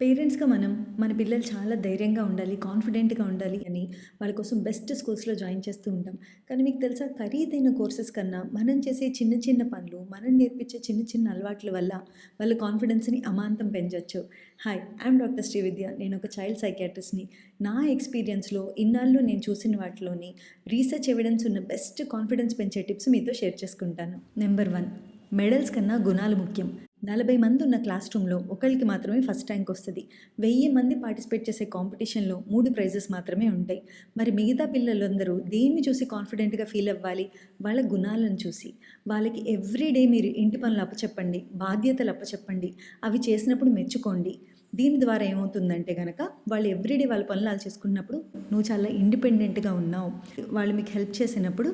పేరెంట్స్‌గా మనం మన పిల్లలు చాలా ధైర్యంగా ఉండాలి, కాన్ఫిడెంట్‌గా ఉండాలి అని వాళ్ళ కోసం బెస్ట్ స్కూల్స్‌లో జాయిన్ చేస్తూ ఉంటాం. కానీ మీకు తెలుసా ఖరీదైన కోర్సెస్ కన్నా మనం చేసే చిన్న చిన్న పనులు, మనం నేర్పించే చిన్న చిన్న అలవాట్ల వల్ల వాళ్ళ కాన్ఫిడెన్స్‌ని అమాంతం పెంచొచ్చు. హాయ్! I'm doctor Srividya. నేను ఒక చైల్డ్ సైకియాట్రిస్ట్‌ని. నా ఎక్స్‌పీరియన్స్‌లో ఇన్నాళ్ళు నేను చూసిన వాటిలోని రీసెర్చ్ ఎవిడెన్స్ ఉన్న బెస్ట్ కాన్ఫిడెన్స్ పెంచే టిప్స్ మీతో షేర్ చేసుకుంటాను. నెంబర్ 1, మెడల్స్ కన్నా గుణాలు ముఖ్యం. 40 మంది ఉన్న క్లాస్ రూమ్‌లో ఒకళ్ళకి మాత్రమే ఫస్ట్ ర్యాంక్ వస్తది. 1000 మంది పార్టిసిపేట్ చేసే కాంపిటీషన్‌లో 3 ప్రైజెస్ మాత్రమే ఉంటాయి. మరి మిగతా పిల్లలందరూ దేన్ని చూసి కాన్ఫిడెంట్‌గా ఫీల్ అవ్వాలి? వాళ్ళ గుణాలను చూసి. వాళ్ళకి ఎవ్రీ డే మీరు ఇంటి పనులు అప్పచెప్పండి, బాధ్యతలు అప్పచెప్పండి. అవి చేసినప్పుడు మెచ్చుకోండి. దీని ద్వారా ఏమవుతుందంటే గనక వాళ్ళు ఎవ్రీడే వాళ్ళ పనులు ఆళ్ళు చేసుకున్నప్పుడు నువ్వు చాలా ఇండిపెండెంట్‌గా ఉన్నావు. వాళ్ళు మీకు హెల్ప్ చేసినప్పుడు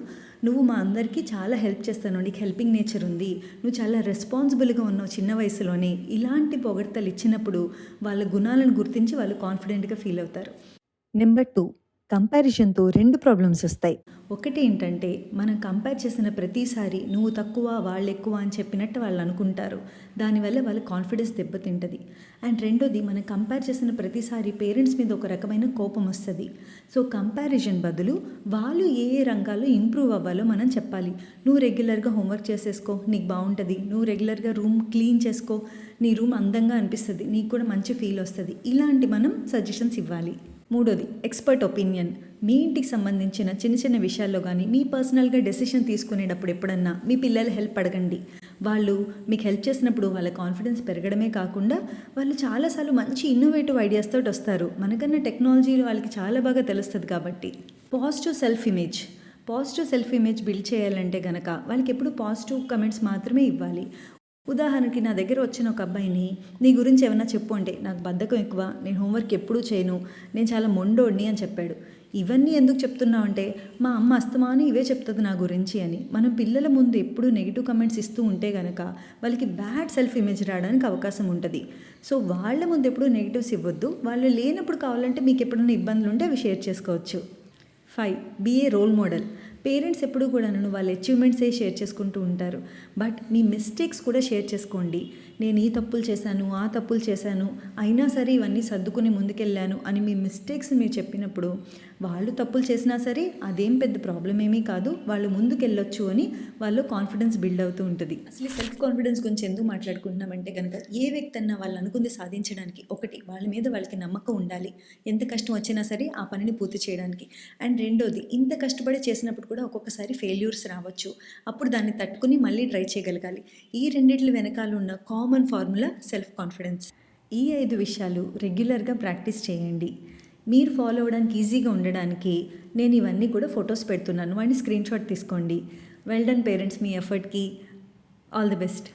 నువ్వు మా అందరికీ చాలా హెల్ప్ చేస్తాను. నీకు హెల్పింగ్ నేచర్ ఉంది. నువ్వు చాలా రెస్పాన్సిబుల్‌గా ఉన్నావు చిన్న వయసులోనే. ఇలాంటి పొగడ్తలు ఇచ్చినప్పుడు వాళ్ళ గుణాలను గుర్తించి వాళ్ళు కాన్ఫిడెంట్‌గా ఫీల్ అవుతారు. నెంబర్ 2, కంపారిజన్‌తో 2 ప్రాబ్లమ్స్ వస్తాయి. ఒకటి ఏంటంటే మనం కంపేర్ చేసిన ప్రతిసారి నువ్వు తక్కువ, వాళ్ళెక్కువ అని చెప్పినట్టు వాళ్ళు అనుకుంటారు. దానివల్ల వాళ్ళ కాన్ఫిడెన్స్ దెబ్బతింటది. అండ్ రెండోది మనం కంపేర్ చేసిన ప్రతిసారి పేరెంట్స్ మీద ఒక రకమైన కోపం వస్తది. సో కంపారిజన్ బదులు వాళ్ళు ఏ ఏ రంగాల్లో ఇంప్రూవ్ అవ్వాలో మనం చెప్పాలి. నువ్వు రెగ్యులర్‌గా హోంవర్క్ చేసేసుకో, నీకు బావుంటది. నువ్వు రెగ్యులర్‌గా రూమ్ క్లీన్ చేసుకో, నీ రూమ్ అందంగా అనిపిస్తది. నీకు కూడా మంచి ఫీల్ వస్తది. ఇలాంటి మనం సజెషన్స్ ఇవ్వాలి. మూడోది, ఎక్స్‌పర్ట్ ఒపీనియన్. మీ ఇంటికి సంబంధించిన చిన్న చిన్న విషయాల్లో కానీ మీ పర్సనల్‌గా డెసిషన్ తీసుకునేటప్పుడు ఎప్పుడన్నా మీ పిల్లల హెల్ప్ అడగండి. వాళ్ళు మీకు హెల్ప్ చేసినప్పుడు వాళ్ళ కాన్ఫిడెన్స్ పెరగడమే కాకుండా వాళ్ళు చాలాసార్లు మంచి ఇన్నోవేటివ్ ఐడియాస్ తోటి వస్తారు. మనకన్నా టెక్నాలజీలో వాళ్ళకి చాలా బాగా తెలుస్తది కాబట్టి. Positive self image. Positive self image build చేయాలంటే గనక వాళ్ళకి ఎప్పుడు పాజిటివ్ కమెంట్స్ మాత్రమే ఇవ్వాలి. ఉదాహరణకి నా దగ్గర వచ్చిన ఒక అబ్బాయిని నీ గురించి ఏమన్నా చెప్పు అంటే నాకు బద్ధకం ఎక్కువ, నేను హోంవర్క్ ఎప్పుడూ చేయను, నేను చాలా మొండోడిని అని చెప్పాడు. ఇవన్నీ ఎందుకు చెప్తున్నావు అంటే మా అమ్మ అస్తమానం ఇవే చెప్తుంది నా గురించి అని. మనం పిల్లల ముందు ఎప్పుడూ నెగిటివ్ కమెంట్స్ ఇస్తూ ఉంటే గనక వాళ్ళకి బ్యాడ్ సెల్ఫ్ ఇమేజ్ రావడానికి అవకాశం ఉంటుంది. సో వాళ్ళ ముందు ఎప్పుడూ నెగిటివ్స్ ఇవ్వద్దు. వాళ్ళు లేనప్పుడు కావాలంటే మీకు ఎప్పుడైనా ఇబ్బందులు ఉంటే అవి షేర్ చేసుకోవచ్చు. 5, be a role model. Parents ఎప్పుడు కూడాను వాళ్ళ అచీవ్మెంట్సే షేర్ చేసుకుంటూ ఉంటారు. బట్ మీ మిస్టేక్స్ కూడా షేర్ చేసుకోండి. నేను ఈ తప్పులు చేశాను, ఆ తప్పులు చేశాను, అయినా సరే ఇవన్నీ సర్దుకుని ముందుకెళ్ళాను అని మీ మిస్టేక్స్ మీరు చెప్పినప్పుడు వాళ్ళు తప్పులు చేసినా సరే అదేం పెద్ద ప్రాబ్లం ఏమీ కాదు, వాళ్ళు ముందుకెళ్ళొచ్చు అని వాళ్ళు కాన్ఫిడెన్స్ బిల్డ్ అవుతూ ఉంటుంది. అసలు సెల్ఫ్ కాన్ఫిడెన్స్ గురించి ఎందుకు మాట్లాడుకుంటున్నామంటే కనుక ఏ వ్యక్తి అన్నా వాళ్ళు అనుకుంది సాధించడానికి ఒకటి వాళ్ళ మీద వాళ్ళకి నమ్మకం ఉండాలి. ఎంత కష్టం వచ్చినా సరే ఆ పనిని పూర్తి చేయడానికి. అండ్ రెండోది ఇంత కష్టపడి చేసినప్పుడు కూడా ఒక్కొక్కసారి ఫెయిల్యూర్స్ రావచ్చు. అప్పుడు దాన్ని తట్టుకుని మళ్ళీ ట్రై చేయగలగాలి. ఈ రెండిట్ల వెనకాల ఉన్న కామన్ ఫార్ములా సెల్ఫ్ కాన్ఫిడెన్స్. ఈ 5 విషయాలు రెగ్యులర్గా ప్రాక్టీస్ చేయండి. మీరు ఫాలో అవ్వడానికి ఈజీగా ఉండడానికి నేను ఇవన్నీ కూడా ఫొటోస్ పెడుతున్నాను. వాటిని స్క్రీన్ షాట్ తీసుకోండి. వెల్ డన్ పేరెంట్స్, మీ ఎఫర్ట్‌కి ఆల్ ది బెస్ట్.